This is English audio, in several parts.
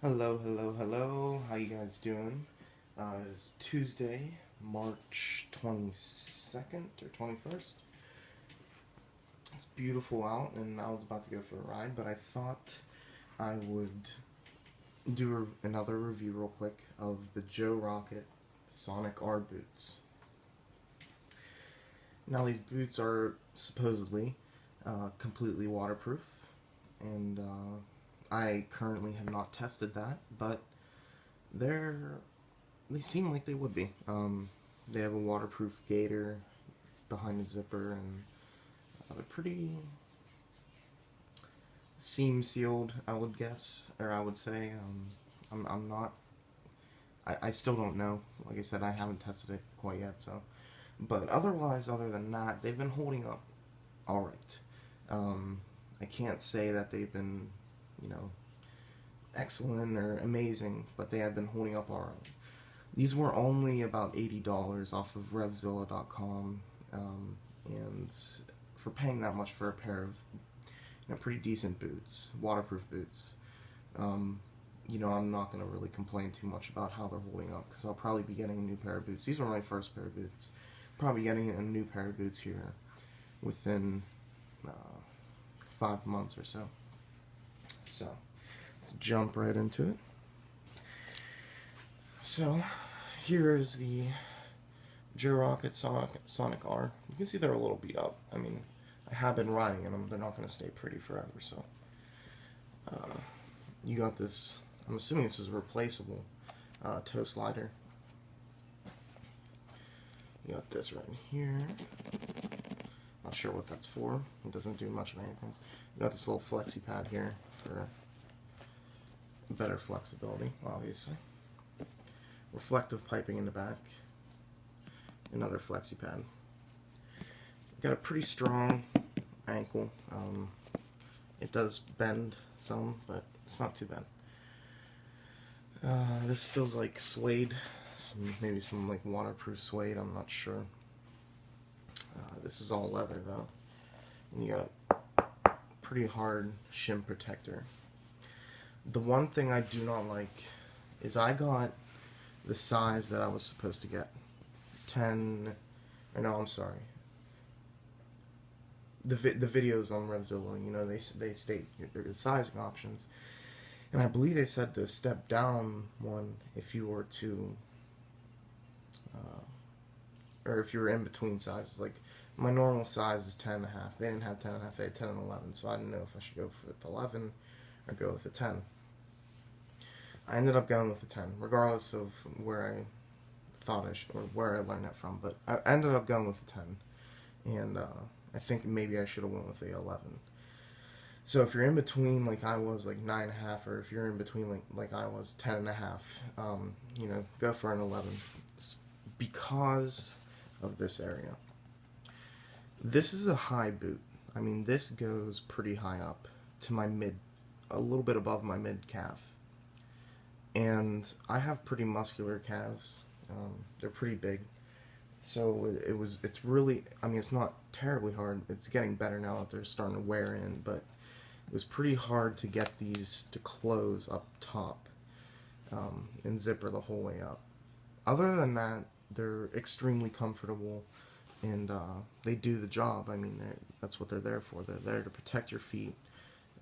Hello, hello, hello. How you guys doing? It's Tuesday, March 22nd or 21st. It's beautiful out, and I was about to go for a ride, but I thought I would do another review real quick of the Joe Rocket Sonic R boots. Now, these boots are supposedly completely waterproof, and I currently have not tested that, but they're they seem like they would be. They have a waterproof gaiter behind the zipper, and they're pretty seam sealed, I would guess, or I would say. I'm not. I still don't know. Like I said, I haven't tested it quite yet, so. But otherwise, other than that, they've been holding up all right. I can't say that they've been, you know, excellent or amazing, but they have been holding up all right. These were only about $80 off of RevZilla.com, and for paying that much for a pair of pretty decent boots, waterproof boots, I'm not going to really complain too much about how they're holding up because I'll probably be getting a new pair of boots. These were my first pair of boots. Probably getting a new pair of boots here within 5 months or so. So, let's jump right into it. So, here is the Joe Rocket Sonic R. You can see they're a little beat up. I mean, I have been riding in them. They're not going to stay pretty forever, so. You got this, I'm assuming this is a replaceable toe slider. You got this right here. Not sure what that's for. It doesn't do much of anything. You got this little flexi pad here for better flexibility, obviously. Reflective piping in the back. Another flexi pad. Got a pretty strong ankle. It does bend some, but it's not too bad. This feels like suede, maybe some like waterproof suede. I'm not sure. This is all leather though, and you got a pretty hard shim protector. The one thing I do not like is I got the size that I was supposed to get. 10, or no, I'm sorry. The videos on RevZilla, they state your sizing options, and I believe they said to step down one if you were to, or if you were in between sizes. Like my normal size is 10 and a half. They didn't have 10 and a half. They had 10 and 11, so I didn't know if I should go with 11 or go with the 10. I ended up going with the 10, regardless of where I thought I should, or where I learned that from. But I ended up going with the 10, and I think maybe I should have went with the 11. So if you're in between, like I was, like 9.5, or if you're in between, like I was 10.5, go for an 11, because of this area. This is a high boot. I mean, this goes pretty high up to my mid, a little bit above my mid calf. And I have pretty muscular calves. They're pretty big. So it's really, I mean, it's not terribly hard. It's getting better now that they're starting to wear in, but it was pretty hard to get these to close up top and zipper the whole way up. Other than that, they're extremely comfortable, and they do the job. I mean, that's what they're there for. They're there to protect your feet,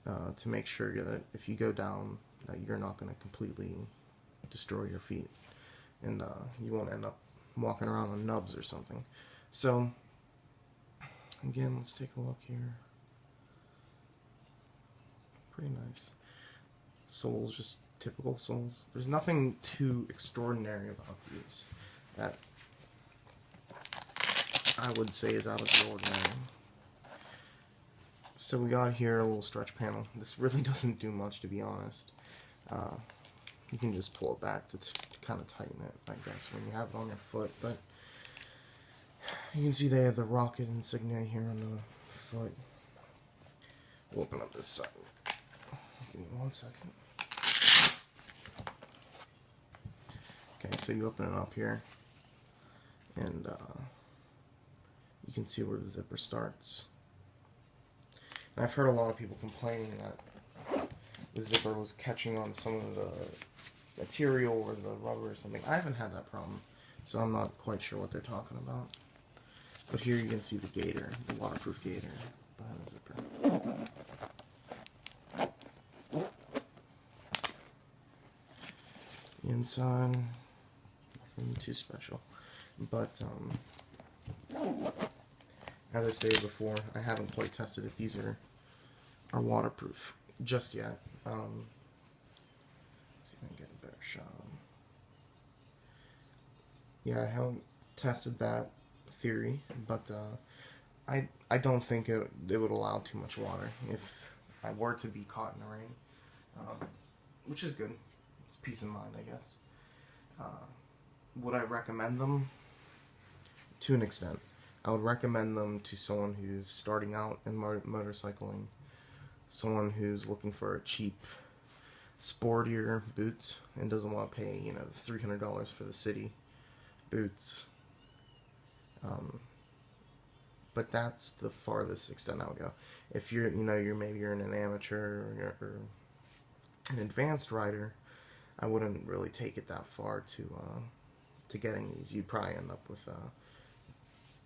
to make sure that if you go down, that you're not going to completely destroy your feet, and you won't end up walking around on nubs or something. So, again, let's take a look here. Pretty nice. Soles, just typical soles. There's nothing too extraordinary about these that I would say is out of the ordinary. So we got here a little stretch panel. This really doesn't do much, to be honest. You can just pull it back to kind of tighten it, I guess, when you have it on your foot. But you can see they have the Rocket insignia here on the foot. We'll open up this side. Give me 1 second. Okay, so you open it up here, and you can see where the zipper starts. And I've heard a lot of people complaining that the zipper was catching on some of the material or the rubber or something. I haven't had that problem, so I'm not quite sure what they're talking about. But here you can see the gator, the waterproof gator behind the zipper. The inside, nothing too special. But, as I stated before, I haven't quite tested if these are waterproof just yet. See if I can get a better shot on. Yeah, I haven't tested that theory, but I don't think it would allow too much water if I were to be caught in the rain, which is good. It's peace of mind, I guess. Would I recommend them? To an extent. I would recommend them to someone who's starting out in motorcycling, someone who's looking for a cheap, sportier boots and doesn't want to pay, $300 for the city boots. But that's the farthest extent I would go. If you're an amateur or an advanced rider, I wouldn't really take it that far to getting these. You'd probably end up with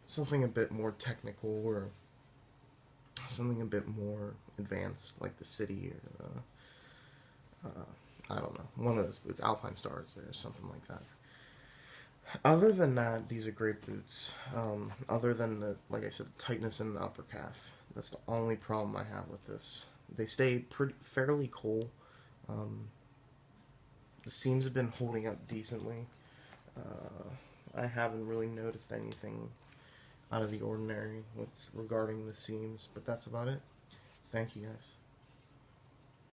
something a bit more technical or something a bit more advanced, like the City or the I don't know, one of those boots, Alpine Stars or something like that. Other than that, these are great boots. Other than the, like I said, tightness in the upper calf. That's the only problem I have with this. They stay fairly cool. The seams have been holding up decently. I haven't really noticed anything out of the ordinary regarding the seams, but that's about it. Thank you guys.